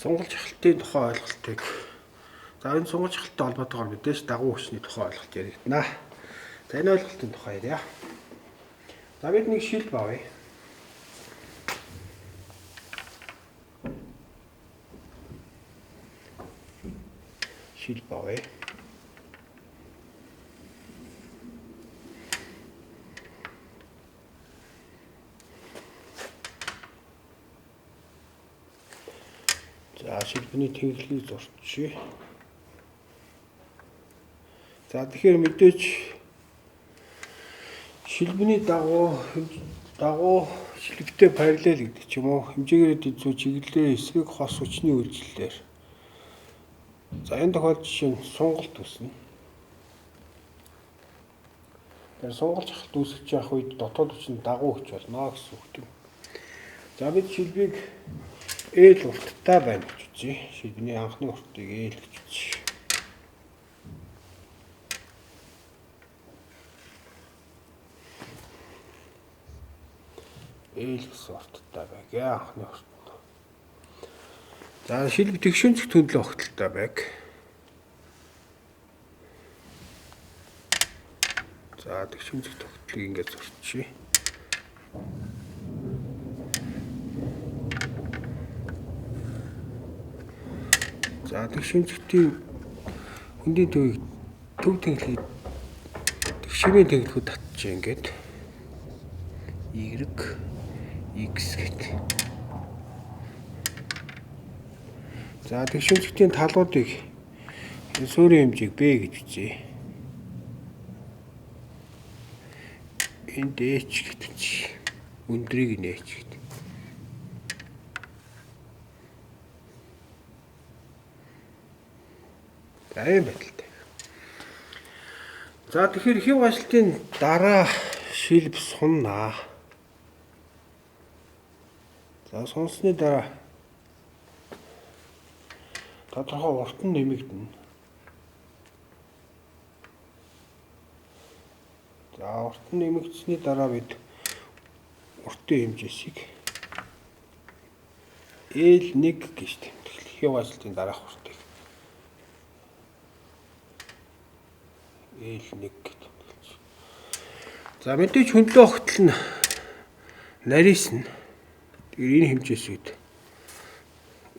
Сонголж ахалтын тухай ойлголтыг за энэ сонголж ахалттай холбоотойгоор мэдээж дагуу хүчний тухай ойлголт яригдана. За энэ ойлголтын тухай яриа. За бид нэг шил бавъя. Шил бавъя. За шилбэний тэнхлийг зурчих. За тэгэхээр мэдээж шилбэний дагуу шилбэтэй параллел гэдэг ч юм уу хэмжээгээр эзүү чиглэлээ эсрэг хос хүчний үйлчлэлээр. За энэ тохиолдолд жишээ нь сонголт үүснэ. Тэр сонголж ахалт үүсгэж явах үед дотоод хүч нь дагуу хүч болно гэсэн үг тийм. За бид шилбийг L урттай байна гэж үзье. Шилбэний анхны уртыг L гэж үзье. L гэсэн урттай байг. Анхны урт. За шилбэ тэгшүнцэг төндлөө огтолтой байг. За тэгшүнцэг тогтлыг ингэж зурчих. За тэгшүнцэгтийн хөндийн төвийг төв тэнхлийг тэгшмийн тэнхлүүд татчих ингээд Y X гэдэг. За тэгшүнцэгтийн талуудыг суурийн хэмжээг B гэж үзье. Энд H гэдэг чи өндрийг нь H гэдэг. За юм байдалтай. За тэгэхээр хэв ажилтны дараа шилб суннаа. За сонссны дараа тодорхой урт нь нэмэгдэнэ. За урт нь нэмэгдсэний дараа бид уртын хэмжээсийг L1 гэж тэмдэглэе. Хэв ажилтны дараах уртыг L1 гэж тэмдэглэж. За мэдээж хөндлөө огтл нь нарийнсан. Тэгэхээр энэ хэмжээсүүд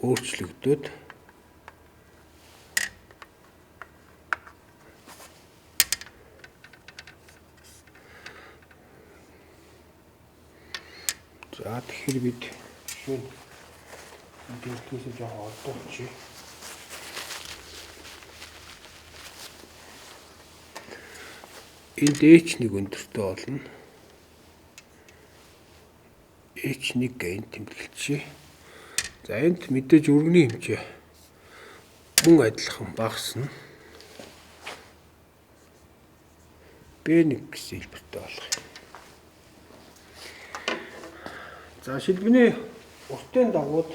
өөрчлөгдөд за тэгэхээр бид шүүн дэлгэсээ жоохон олдуулчих. Энд H1 өндөртэй болно. H1 гэн тэмдэглэжээ. За энд мэдээж өргөний хэмжээ мөн адилхан багасна. B1 гэсэн хэлбэртэй болох юм. За шилбэний уртын дагууд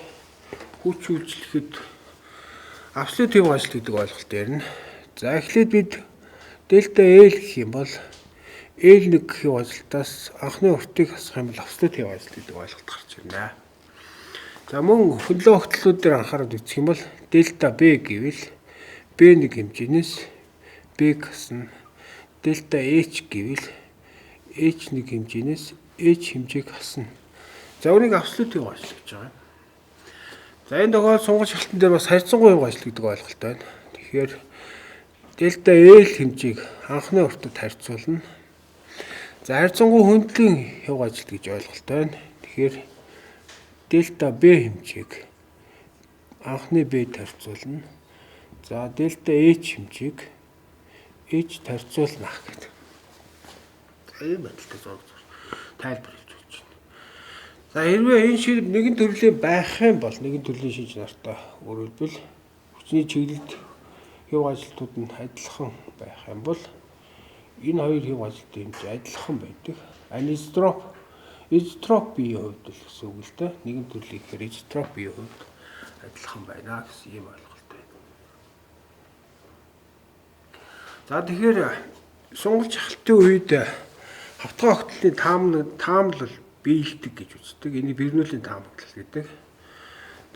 хүч үйлчлэхэд абсолют хэв ажил гэдэг ойлголт ярина. За эхлээд бид дельта L гэх юм бол L1 хэв ажилтаас анхны уртыг хасах юм бол абсолют хэв ажил гэдэг ойлголт гарч ирнэ. За мөн хөндлөө огтлууд дээр анхаарал үзэх юм бол дельта B гэвэл B1 хэмжээнээс B гасна. Дельта H гэвэл H1 хэмжээнээс H хэмжээг хасна. За үүнийг абсолют хэв ажил гэж байгаа. За энэ тохиолдолд сунгаж шалтан дээр бас харьцангуй хэв ажил гэдэг ойлголт байна. Тэгэхээр дельта L хэмжээг анхны уртад харьцуулна. За харьцангуй хөндлийн хэв ажил гэж ойлголт байна. Тэгэхээр дельта B хэмжээг анхны B-д харьцуулна. За дельта H хэмжээг H харьцуулна гэдэг. За ийм байдалтай зураг тайлбар хийж өгч байна. За хэрвээ энэ шилб нэгэн төрлийн байх юм бол нэгэн төрлийн шинж нартай өөрөлдвөл хүчний чиглэлд хэв ажилтнууд нь адилхан байх юм бол энэ хоёр хэв ажилтны хэмжээ адилхан байдаг. Изотроп биеийн хувьд л гэсэн үг л дээ. Нэгэн төрлийн гэхээр изотроп биеийн хувьд адилхан байна гэсэн ийм ойлголт байна. За тэгэхээр сонголж ахалтын үед хавтгай огтлын таамаглал биелдэг гэж үздэг. Энийг бэрнүүлийн таамаглал гэдэг.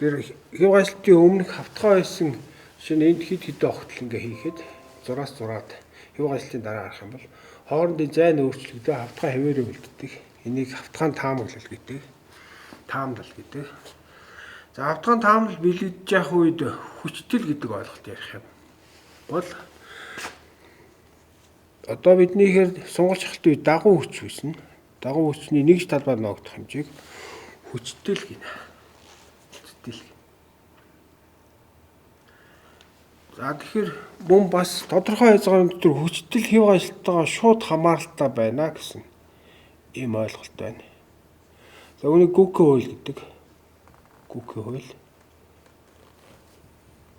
Тэр хэв гашлтын өмнөх хавтгай байсан шинэ энд хид хидэ огтл ингээ хийхэд 6-аас 6-ад хэв гашлтын дараа харах юм бол хоорондын зайн өөрчлөгдөж хавтгай хэвээрээ үлддэг. Энийг хавтгаан таамаглал гэдэг. Таамдал гэдэг. За хавтгаан таамаглал бэлэгдэж явах үед хүчтэл гэдэг ойлголт ярих юм бол одоо биднийхээр сунгаж хахалт үед дагуу хүч үүснэ. Дагуу хүчний нэгж талбайд ногдох хэмжээг хүчтэл гинэ. Хүчтэл. За тэгэхээр мөн бас тодорхой хязгаарын дотор хүчтэл хэв гашлалтаа шууд хамааралтай байна гэсэн ийм ойлголт байна. За үүнийг Гүкэ хууль гэдэг. Гүкэ хууль.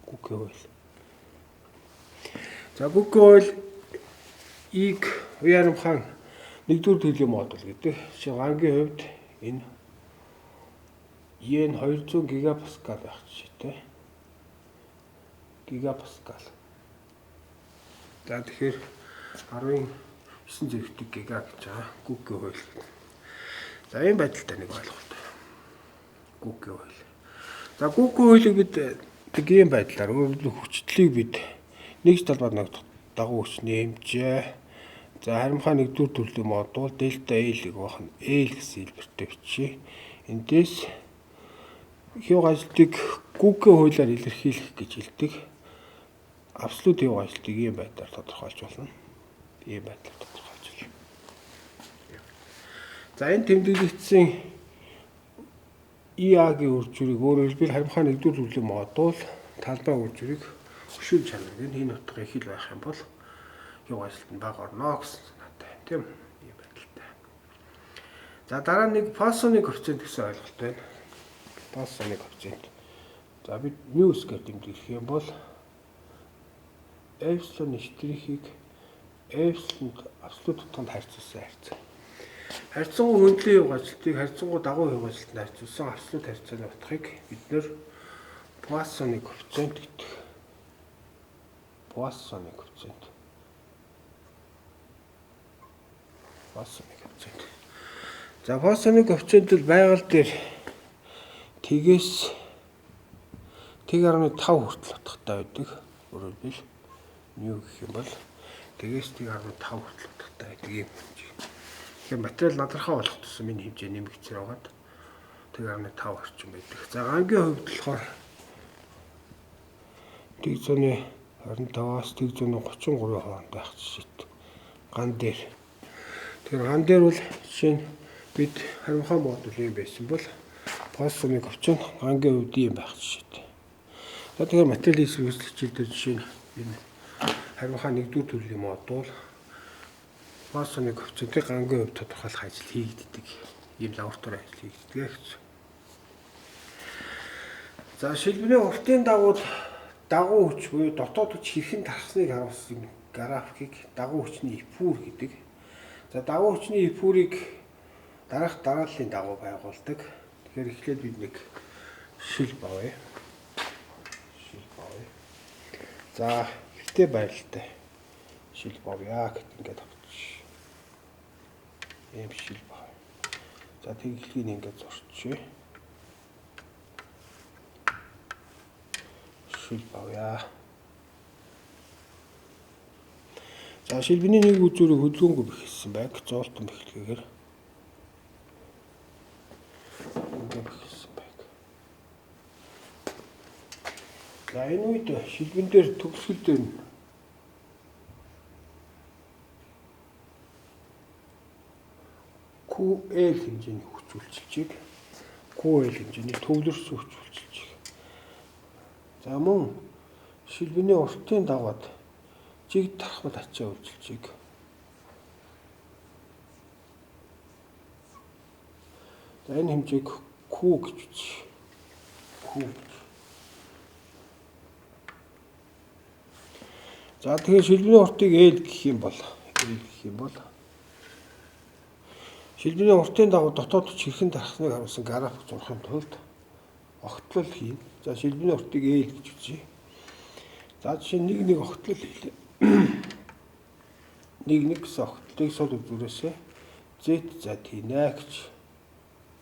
Гүкэ хууль. За Гүкэ хууль ийг Уяарам хаан 1-р төлөв модуль гэдэг. Жишээ гангийн хувьд энэ Йен 200 гигапаскал байх жишээтэй. Гигапаскал. За тэгэхээр 19 зэрэгтэй гига гэж байгаа. Гүкэ хууль. За ийм байдалтай нэг ойлголт. Гүкэ хууль. За Гүкэ хуулийг бид тэг ийм байдлаар өөрөлдөх хүчлийг бид нэгж талбайд ногдох дагуу хүчний хэмжээ. За харимхаа 1-р төрлийн модуль дельта L-ийг бахан L гэсэн хэлбэртэй бичиж эндээс хэв гашлтыг Гүкэ хуулиар илэрхийлэх гэж хэлдэг. Абсолют хэв гашлтыг ийм байдлаар тодорхойлж болно. Ийм байдлаар тодорхойлж байна. За энэ тэмдэглэгдсэн IA-гийн үр дүныг өөрөөр хэлбэл харимхаа 1-р төрлийн модуль талбай үр дүныг хөшүүл чанар гэх энэ утга их л байх юм бол хэв гашлт нь бага орно гэсэн санаатай байна. Тийм ийм байдалтай. За дараа нэг Поссоны коэффициент гэсэн ойлголт байна. Поссоны коэффициент. За бид μ гэж тэмдэглэх юм бол эпсилон штрихийг эпсилонд абсолют тутамд харьцуулсан харьцаа. Харьцангуй хөндлөн хэв гашлтыг харьцангуй дагуу хэв гашлтанд харьцуулсан абсолют харьцааны утгыг бид нэр Поссоны коэффициент гэдэг. Поссоны коэффициент. Поссоны коэффициент. За Поссоны коэффициент бол байгаль дээр тгээс 1.5 хүртэл утгатай байдаг. Өөрөөр хэлбэл μ гэх юм бол тгээс 1.5 хүртэл утгатай байдаг юм. Тэгэхээр материал надрахаа болох тусам энэ хэмжээ нэмэгдсээр байгаад 1.5 орчим байдаг. За гангийн хувьд болохоор 125-аас 133 хооронд байх жишээтэй. Ган дээр. Тэгэхээр ган дээр бол жишээ нь бид харимхаа модуль юм байсан бол Поссоны коэффициент гангийн хувьд ийм байх жишээтэй. За тэгэхээр материалын эсрэгцлэгчдийн жишээ нь энэ харимхаа 1-р төрлийн модуль Поссоны коэффициентийг гангийн хувьд тодорхойлох ажил хийгддэг. Ийм лаборатори ажил хийгддэг гэж. За шилбэний уртын дагуу хүч буюу дотоод хүч хэрхэн тархсныг харуулсан графикийг дагуу хүчний эпүр гэдэг. За дагуу хүчний эпүрийг дараах дарааллын дагуу байгуулдаг. Тэгэхээр эхлээд бид нэг шил бавъя. Шил бавъя. За ихтэй байралтай шил бавъя гэдэг ингээд авчих. Ийм шил бавъя. За тэглэгийг ингээд зурчих. Шил бавъя. За шилбэний нэг үзүүрийг хөдөлгөөнгүй бэхэлсэн байг. Зоолтон бэхлэгээр ингээд бэхэлсэн байг. За энэ үед шилбэн дээр төгсгөл дээр нь QL хэмжээний хүч үйлчилжийг QL хэмжээний төвлөрсөн хүч үйлчилжийг. За мөн шилбэний уртын даваад жиг тархмал ачаа үйлчилжийг. За энэ хэмжээг Q гэж үзье. Q. За тэгэхээр шилбэний уртыг L гэх юм бол шилбэний уртын дагуу дотоод хүч хэрхэн тархсныг харуулсан график зурхын тулд огтлол хийн. За шилбэний уртыг L гэж үзье. За жишээ нэг огтлол хийлээ. Нэг гэсэн огтлыг сул үзүүрээсээ Z за тийнэ гэж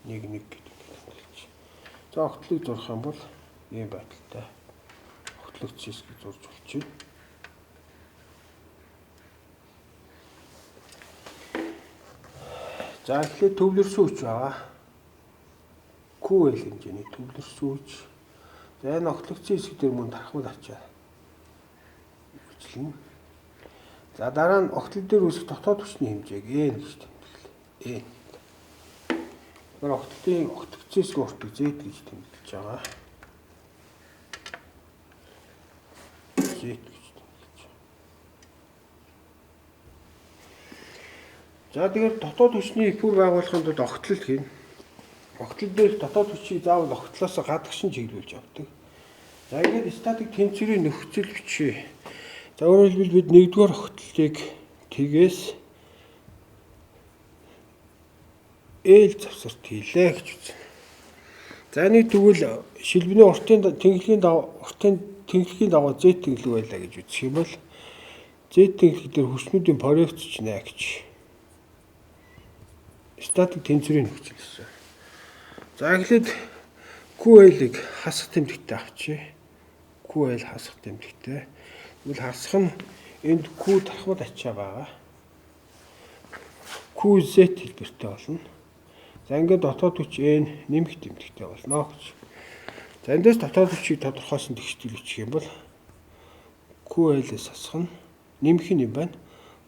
нэг гэдэг хэлж. За огтлыг зурах юм бол ийм байдалтай. Огтлогч хэсгийг зурж болчихно. За эхлээд төвлөрсөн хүч байгаа. QL хэмжээний төвлөрсөн хүч. За энэ огтлогчийн хэсэг дээр мөн тархмал ачаа үйлчлэнэ. За дараа нь огтлол дээр үүсэх дотоод хүчний хэмжээг N гэж тэмдэглэе. N. Тэгэхээр огтлын огтлогчийн хэсэг уртыг Z гэж тэмдэглэж байгаа. Z гэж тэмдэглэж байгаа. За тэгэхээр дотоод хүчний бүр байгуулахын тулд огтлол хийн. Огтлол дээр дотоод хүчийг заавал огтлоос гадагшин чиглүүлж авдаг. За ингээд статик тэнцвэрийн нөхцөл бичээ. За өөрөөр хэлбэл бид нэгдүгээр огтлыг тгээс L завсарт хийлээ гэж үзнэ. За нэг тэгвэл шилбэний уртын тэнхлийн дагуу Z тэнхлэг байлаа гэж үзэх юм бол Z тэнхлэг дээр хүчнүүдийн проекцч нэ гэж статик тэнцвэрийн нөхцөл гэсэн. За эхлээд QL-ийг хасах тэмдэгтээ авчие. QL хасах тэмдэгтээ. Тэгвэл хасах нь энд Q тархмал ачаа байгаа. QZ хэлбэртэй болно. За ингээд дотоод хүч N нэмэх тэмдэгтээ болно гэж. За эндээс дотоод хүчийг тодорхойлсон тэгштэл үчих юм бол QL-ээс хасах нь нэмэх нь юм байна.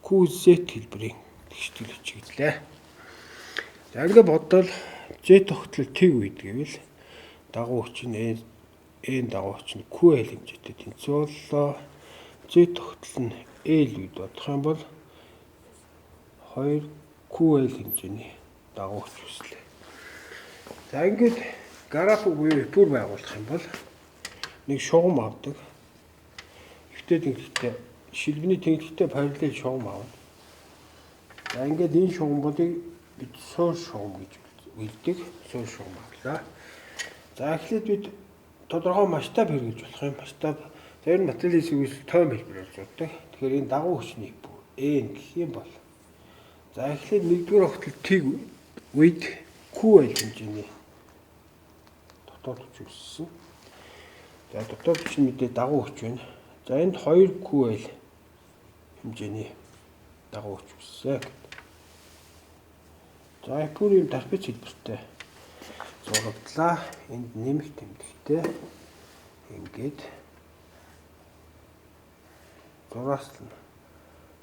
QZ хэлбэрийн тэгштэл үчиглээ. За ингээд бодвол Z тогтлол тэг үед гэвэл дагуу хүч нь N дагуу хүч нь QL хэмжээтэй тэнцвэр боллоо. Z тогтлол нь L үед бодох юм бол 2 QL хэмжээний дагуу хүч үүслээ. За ингээд график буюу бүр байгуулах юм бол нэг шугам авдаг. Ихтэй тэнхлэгтэй шилбэний тэнхлэгтэй параллел шугам авна. За ингээд энэ шугамуудыг бид суур шугам гэж үлдэг. Суур шугам авлаа. За эхлээд бид тодорхой масштаб хэрэгжүүлж болох юм. Масштаб тэр нь материалын хэсгээс тойм хэлбэрээр зурдаг. Тэгэхээр энэ дагуу хүчний бүр N гэх юм бол. За эхлээд нэгдүгээр огтлол тэг үед QL хэмжээний дотоод хүч үүссэн. За дотоод хүч нь мэдээ дагуу хүч байна. За энд 2 QL хэмжээний дагуу хүч үүссэн. За пүрийн дарпич хэлбэртэй зурагдлаа. Энд нэмэх тэмдэгтээ ингээд зурааслана.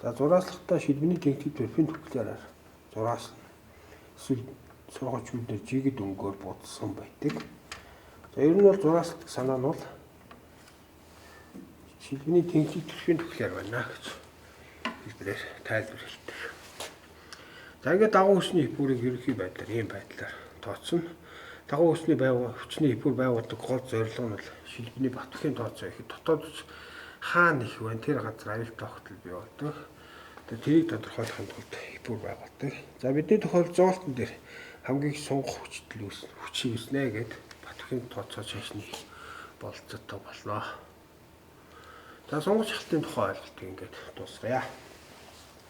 За зурааслахдаа шилбэний тэнхлэг төрфийн төвлөрөөр зурааслана. Эсвэл сургууч үдээр жигэд өнгөөр будсан байдаг. За ер нь бол зурааслах санаа нь бол шилбэний тэнхлэг төрфийн төвлөрөөр байна гэж хэлбэрээр тайлбар хэлдэг. За ингээд дагуу хүчний хипүрийг ерөнхий байдлаар ийм байдлаар тооцсон. Дагуу хүчний хипүр байгуулдаг гол зорилго нь бол шилбэний батхын тооцоо ихэд дотоод хүч хаана их вэ? Тэр газар аюултай тогтол бий болдог. Тэгээд тэрийг тодорхойлохын тулд хипүр байгуулдаг. За бидний тохиол зоолтон дээр хамгийн их сунгах хүчтэй хүчийг үүснэ гэд батхын тооцоо шашны болцоотой боллоо. За сунгах шалтгааны тухай ойлголтыг ингээд дуусгая.